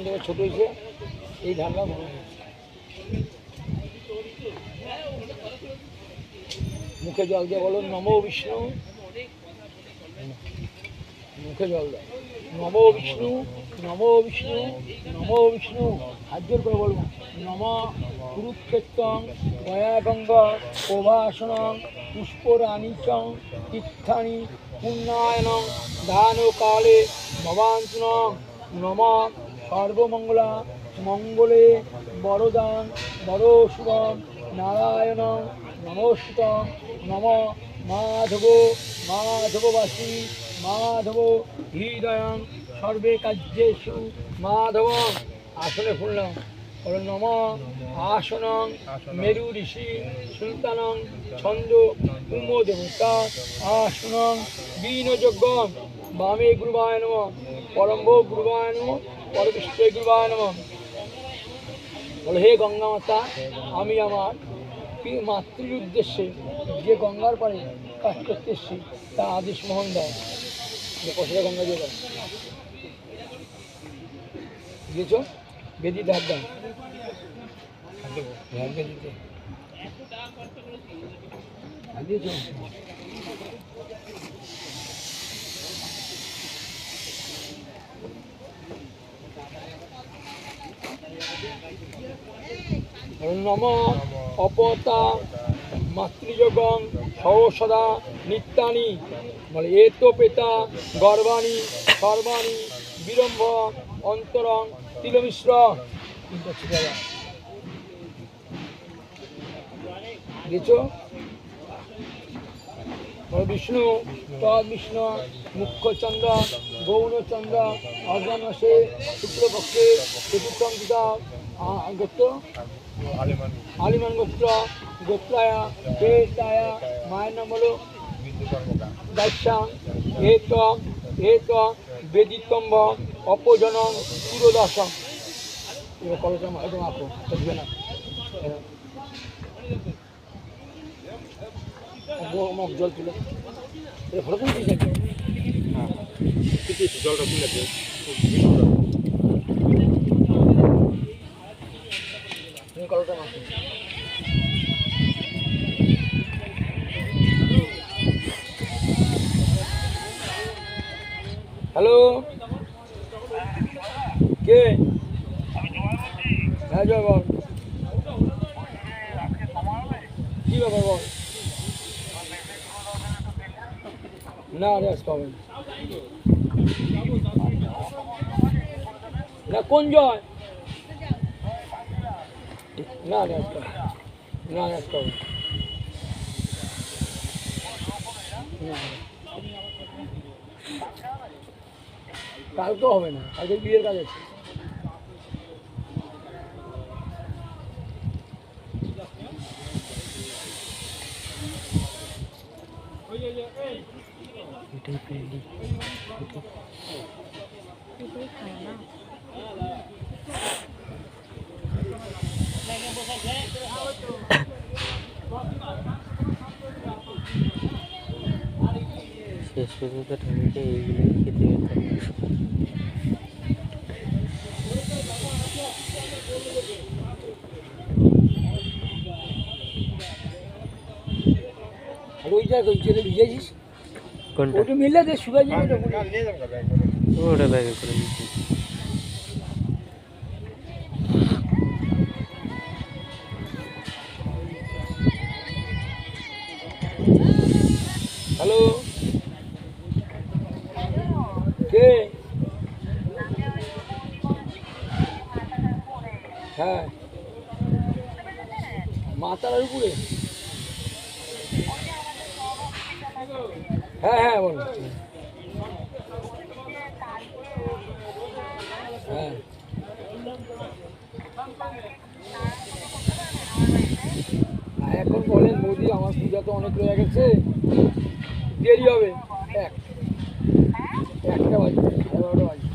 থেকে ছোট হয়েছে, এই ধানটা বড় হয়েছে। মুখে জল দিয়ে বলো নমো বিষ্ণু, মুখে জল দেয় নমো বিষ্ণু, নমো বিষ্ণু, নমো বিষ্ণু। হাত জোর করে বলবো নম কুরুক্ষেত্রং গয়া গঙ্গা প্রভাসনং পুষ্পরাণী চ তীর্থানি পুণ্যায়নং দান কালে ভবান্তনং নম সর্বমঙ্গলা মঙ্গলে বরদান বড় শুভম নারায়ণং নমস্তুতং নম মাধব মাধববাসী মাধব হৃদয়ং সর্বে কার্যেষু মাধব। আসনে ফুললাম বলো নম আসনং মেরু ঋষি সুলতানং ছন্দ কুম দেবতা আসনং বীনযজ্ঞ বামে গুরুবায় নম পরম্ভ গুরুবায় নম পরবিষ্ণে গুরুবায় নম। বলো হে গঙ্গা মাতা, আমি আমার মাতৃর উদ্দেশ্যে যে গঙ্গার পাড়ে কাজ করতে এসেছি তা আদেশ মোহন দেয়। কষে গঙ্গা দিয়ে দাও, দিয়েছ বেদিতে হাত দাও, বেদিতে হাত দিয়েছ। নম অপতা মাতৃযোগং সহসদা নিত্যানি। বলে এতো পেতা গর্বাণী সর্বাণী বিলম্ব অন্তরং তিলমিশ্র। দিয়েছো বিষ্ণু তদ বিষ্ণু মুখ্যচন্দ্র গৌণচন্দ্র অর্ধমাসে শুক্লপক্ষে চতুর্থঙ্কিতা গোত্র আলিমান গোত্র গোত্রায়া পেতায়া। মায়ের নাম বলো দাস্যাং এত এত বেদিতম্ব অপজনং পুরোদশং। এবার কলটা একদম আঁকো, বুঝবে না জল তুলে ফটো তুলছি জলটা তুলে কলটা মাখো। হ্যালো কে? হ্যাঁ জয় বল, কী ব্যাপার বল? না রে আজকে হবে না। কোন জয়? না রে আজকে না, আজকে হবে না, কালকে হবে না, কালকে বিয়ের কাজ আছে। শেষ পর্যন্ত ঠাকুরকে এইগুলোই খেতে হতো। ভিজেছিস কোনটা? ওটা মিললে দে শুকাই যাবে। ওটা ব্যাগে করে নিচ্ছি। হ্যালো কে? হ্যাঁ মাতার উপরে। হ্যাঁ হ্যাঁ বলো। হ্যাঁ এখন বলেন মোদি, আমার পূজা তো অনেক রয়ে গেছে, দেরি হবে। একটা বাজবে, 11টা বাজবে।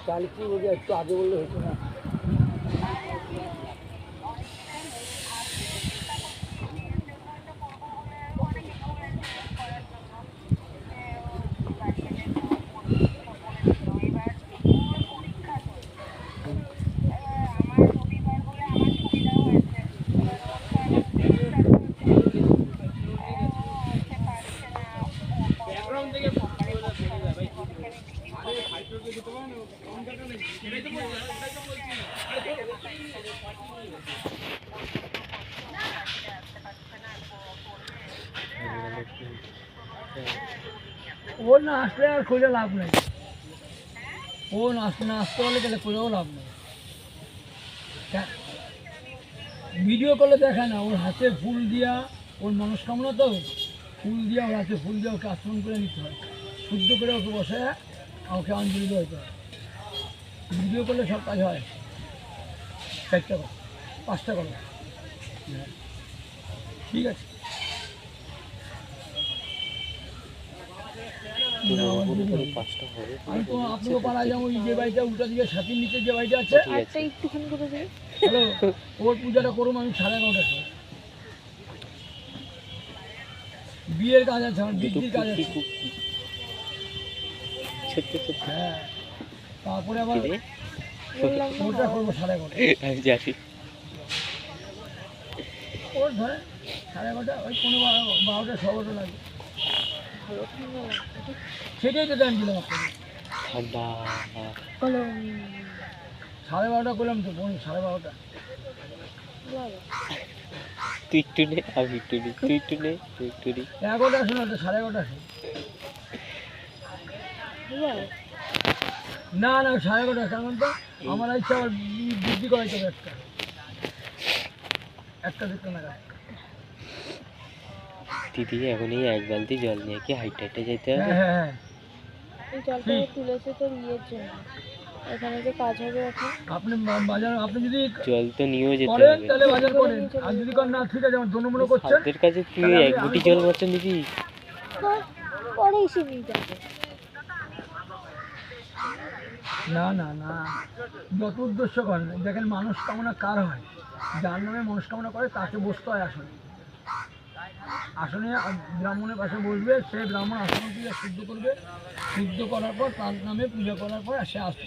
তাহলে কি বলবি, একটু আগে বললে হতো না? ও না আসলে আর খুঁজে লাভ নেই, ও না আসতে পারলে তাহলে খুঁজেও লাভ নেই। ভিডিও করলে দেখায় না, ওর হাতে ফুল দিয়া, ওর মনস্কামনা তো ফুল দিয়া, ওর হাতে ফুল দিয়ে ওকে আচরণ করে নিতে হয়, শুদ্ধ করে ওকে বসে ওকে অঞ্জলি দিতে হয়। ভিডিও করলে সব কাজ হয়। 4টা করো, 5টা করো, ঠিক আছে। আমি তো আপনাকে পাড়ায় যাবো, যে বাড়িটা উল্টা দিকে ছাতির নিচে যে বাড়িটা আছে, হ্যালো, ওর পূজাটা করুন আমি 11:30টার সময়। বিয়ের কাজ আছে, আমার বৃদ্ধির কাজ আছে। হ্যাঁ, তারপরে আবার ওটা করবো 11:30। ওর ধরে 11:30, ওই 12টা 12টা লাগে। সেটাই তো টাইম দিলাম আপনাকে। 12:30 করলাম তো, 12:30। তুই একটু নে, আমি একটু নি, তুই একটু নে, তুই একটু নি। 11টা শোনা তো, 11:30। না না 11:30, কারণ তো আমার ইচ্ছা আবার বৃদ্ধি করাইতে হবে একটা 2টা নাগাদ। দিদি এখন এই 1 বালতি জল নিয়ে কি হাইটে যেতে হবে? হ্যাঁ হ্যাঁ হ্যাঁ, এই জলটা তুলেছে তোর ইয়ের জন্য, এখানে যে কাজ হবে এখন। আপনি বাজার, আপনি যদি জল তো নিয়েও যেতে করেন হবে তাহলে বাজার করেন, আর যদি করেন না, ঠিক আছে, আমার দনমনো করছেন। সাধ্যের কাছে তুই 1 বুটি জল পাচ্ছেন দিদি? পরে এসে নিয়ে যাবে। না না না, যত উদ্দেশ্য করেন, দেখেন মানুষ কামনা কার হয়, যার নামে মানুষ কামনা করে তাকে বসতে হয় আসনে। আসনে ব্রাহ্মণের পাশে বসবে, সে ব্রাহ্মণ আসন পূজা শুদ্ধ করবে, শুদ্ধ করার পর তার নামে পূজা করার পর সে আসবে,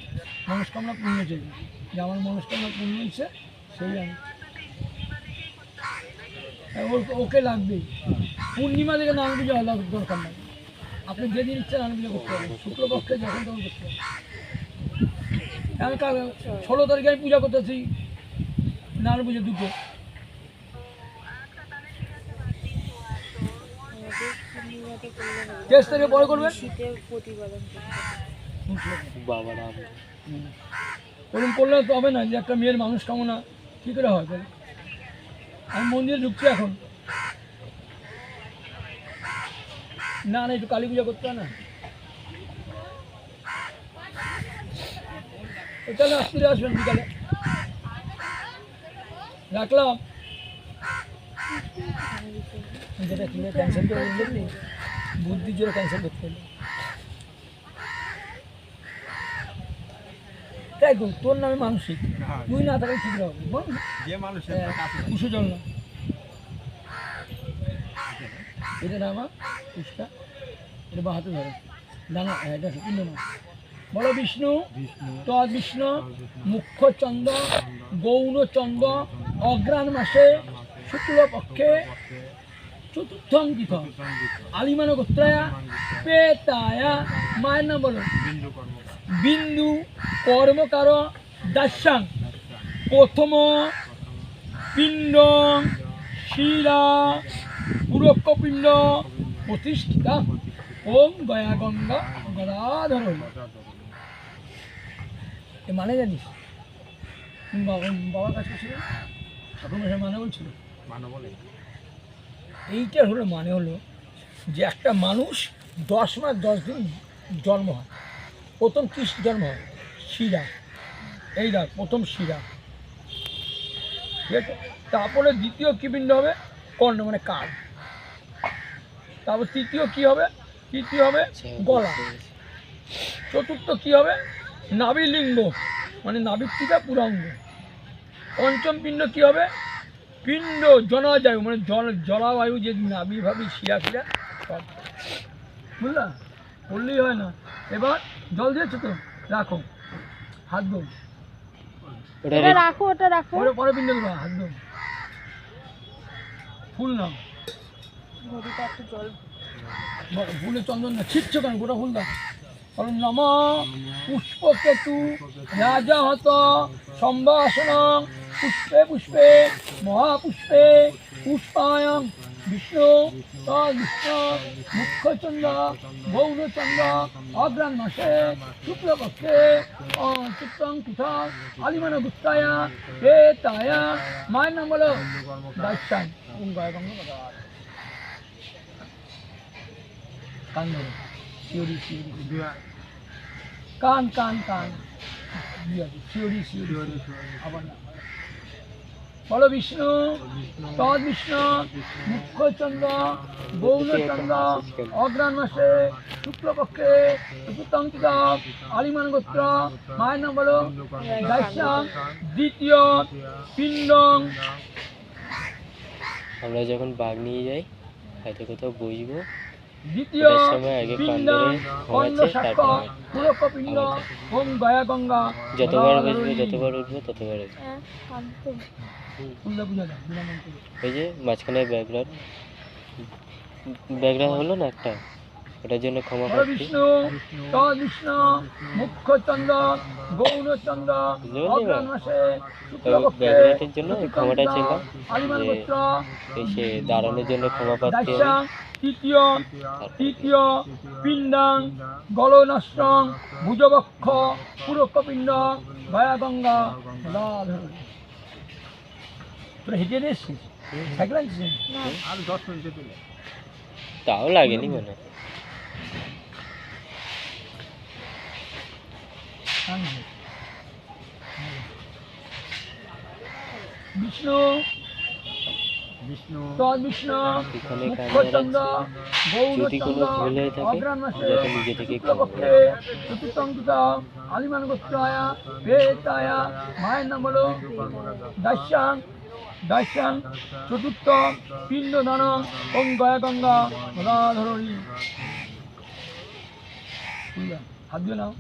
মনস্কামনা পূর্ণ চাইবে, যে আমার মনস্কামনা পূর্ণ হয়েছে সেই আমি ওকে লাগবেই। পূর্ণিমা থেকে নাম পূজা দরকার নাই, আপনি যেদিন ইচ্ছা নাম পূজা করতে পারবেন, শুক্লপক্ষে যখন তখন করতে পারবেন। আমি 16 তারিখে আমি পূজা করতেছি, নাম পুজো 2টো। টেস্ট থেকে পরে করবেন, শীতের প্রতিপালন বাবা রাম, ওরকম করলে তো হবে না, যে একটা মেয়ের মানুষ কামনা কী করে হয় তাহলে? আমি মন্দিরে ঢুকছি এখন, না না একটু কালী পূজা করতে হয় না, তাহলে আসতে আসবেন বিকালে, রাখলাম। যেটা কিনে ক্যান্সেল করে দিলেন, বুদ্ধি জোরে ক্যান্সেল করতে হলো। তাই তো, তোর নামে মানসিক, তুই না থাকলে ঠিক হবে, কুশু জল না, এটা না আমার কুশটা, এটা বাহাতে ধরো, ডানা এটা কিন্তু না। বলো বিষ্ণু, তদ বিষ্ণু, মুখ্য চন্দ্র, গৌণ চন্দ্র, অগ্রাণ মাসে শুক্লপক্ষে চতুর্থম তিথ, আলিমান গোত্রায়া পেতায়া, মায়ের নাম বলো বিন্দু কর্মকার দাস্যাং, প্রথম পিণ্ড শিরা পুরকপিণ্ড প্রতিষ্ঠিতা, ওম গয়া গঙ্গা গদাধর। এ মানে জানিস? বাবার কাছে ছিল, ঠাকুর মশাই মানে বলছিল, এইটা হলো মানে হলো যে একটা মানুষ 10 মাস 10 দিন জন্ম হয়, প্রথম কি জন্ম হয়? শিরা, এই দেখ প্রথম শিরা, ঠিক আছে, তারপরে দ্বিতীয় কী পিণ্ড হবে? কর্ণ মানে কান, তারপর তৃতীয় কী হবে? তৃতীয় হবে গলা, চতুর্থ কী হবে? নাভিলিঙ্গ মানে নাভির টিকা পুরাঙ্গ, পঞ্চম পিণ্ড কী হবে? পিণ্ড জনাজয়ু মানে জলাবায়ু, যে নাভি ভাবি শিরা ফিরা সব, বুঝলা? বললেই হয় না। এবার জল দিয়েছো তো, রাখো, হাত দো, ওটা রাখো, ওটা রাখো, পরে পরে পিণ্ড দেবা, হাত দো, ফুল নাও, ঘড়িটা একটু জল, ফুলে চন্দন না, ছিটছো কেন? গোটা ফুল দাও, কারণ নম পুষ্প পুষ্পকেতু রাজা হত সম্ভাষণ পুষ্পে পুষ্পে মহাপুষ্পে পুষ্পায়ং বিষ্ণু তদ্বিষ্ণু মুখ্যচন্দ্র গৌরচন্দ্র অগ্রাণ মাসে শুক্লপক্ষে চিত্তং তথা আলিমান গুপ্তায়া প্রেতায়া মায়ের নাম বলো দাস্যান কান ধরো শিওরি শিওরি কান কান কান শিওরি শিওরি আবার না বলো বিষ্ণু তদ বিষ্ণু মুখ্যচন্দ্র গৌরচন্দ্র অগ্রাণ মাসে শুক্লপক্ষে চতুর্থ আলিমান গোত্র মায়ের নাম বলো দাস্যাং দ্বিতীয় পিণ্ডং। আমরা যখন বাঘ নিয়ে যাই হয়তো কোথাও বসবো, দ্বিতীয় ওটার সময় আগে কান পিণ্ডং ধরে খণ্ড ঘোরাচ্ছে, সাক্ষ্য তারপরে পুরক পিণ্ড ওম গয়া গঙ্গা যতবার বসবো যতবার উঠবো ততবার উঠবো। হ্যাঁ শান্ত। পূজা পূজা দাও বিরামন করে। ওই যে মাঝখানে ব্যাকগ্রাউন্ড হলো না একটা, ওটার জন্য ক্ষমা বলো প্রার্থী। বিষ্ণু তদ বিষ্ণু মুখ্যচন্দ্র গৌরচন্দ্র অগ্রাণ মাসে শুক্লপক্ষে ব্যাকগ্রাউন্ডের জন্য ওই ক্ষমাটা ছিলাম আলিমান যে গোত্র এসে দাঁড়ানোর জন্য ক্ষমা প্রার্থী হবে। দাস্যাং তৃতীয় পিণ্ডাং গলনষ্টং ভুজবক্ষ পুরকপিণ্ড গয়া গঙ্গা গদাধর। তোরা হেঁটে এসছিস সাইকেল আনছিস না আর 10 মিনিটে চলে তাও লাগেনি মনে হয়। বিষ্ণু তদ বিষ্ণু এখানে মুখ্যচন্দ্র যদি কোনো গৌরচন্দ্র ভুল হয়ে থাকে অগ্রাণ মাসে যাতে নিজে থেকে ক্ষমা শুক্লপক্ষে চতুর্থ আলিমান গোত্রায়া প্রেতায়া মায়ের নাম হলো দাস্যাং দাস্যাং চতুর্থ পিণ্ড দান ওম গয়া গঙ্গা গদাধরী। হাত দিয়ে নাও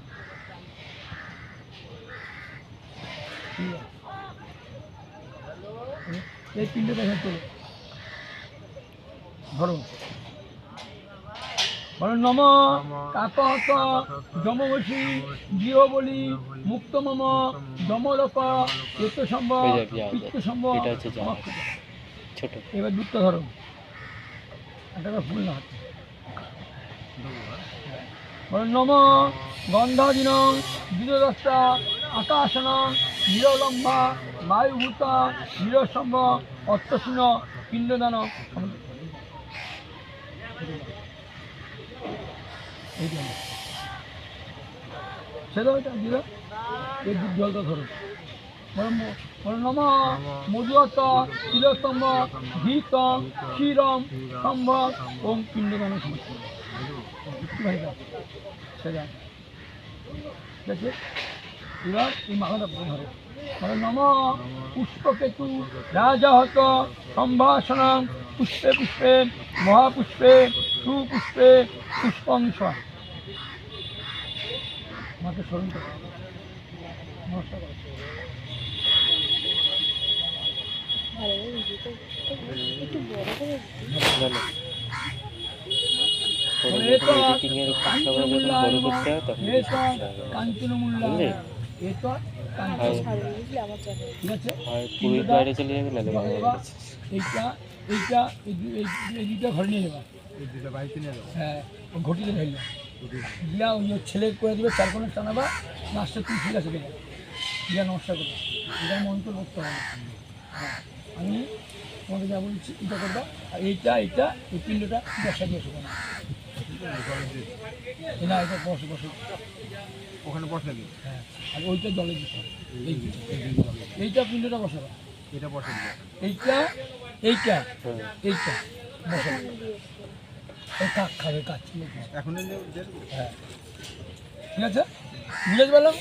এই পিণ্ডটা এখানে তোলো ধরো বলো নম কাকত যমবশী গৃহবলী মুক্ত মম যমলোক এত সম্ভব হয়ে যাবে, যাওয়া পিত্ত যায়। সম্ভব এটা হচ্ছে যাওয়া যায়। ছোট এবার দুধটা ধরো একটা করে ফুল না হাতে বলো নম গন্ধাধীন বিদদস্তা আকাশন নিরলম্বা বায়ুভূত নিরসম্ভ অর্থশূন্য পিণ্ডদান। সেটা ওইটা দিল এই জলটা ধরো বলো নম মধুয়ত তিলস্তম্ভ ঘৃতম ক্ষীরম সম্ভব ওম পিণ্ডদান সমস্ত সেটা ঠিক আছে। এবার এই মাথাটা ধরো বলো নম পুষ্পকেতু রাজা হত সম্ভাষণ পুষ্পে পুষ্পে মহাপুষ্পে সুপুষ্পে পুষ্পংশ। মাকে স্মরণ করো নমস্কার করো। ভালো ভিডিওটা একটু বড় করে না না বলে এ তো এডিটিং এর সময় যখন বড় করতে হয় তখন বেশি সমস্যা হবে। কাঞ্চনমূল্যা বুঝলি? এ তো আর ছাড়বে বুঝলি আমার চ্যানেল। ঠিক আছে। আর পুরোহিত বাইরে চলে যাবে না এবার এইটা এইটা এই দুইটা ঘরে নিয়ে যাবা হ্যাঁ ও ঘটিতে ধরলে দিয়া ওই ওর ছেলে করে দেবে চার কোণে টানাবা মাছটা তুই ঠিক আছে দেবে দিয়া নমস্কার করবে এটা মন্ত্র করতে হবে না। হ্যাঁ আমি তোমাকে যা বলছি এটা করবা আর এইটা এইটা এই পিণ্ডটা বসা দিয়ে শোবো না না এটা বসে বসে ওখানে বসাবি হ্যাঁ আর ওইটা জলে দিতে হবে এইটা পিণ্ডটা বসাবা এটা বসাবি এইটা এইটা হুম। এইটা বসাবা এই কাক খাবে কাজ এখন হ্যাঁ ঠিক আছে বুঝতে পারলাম।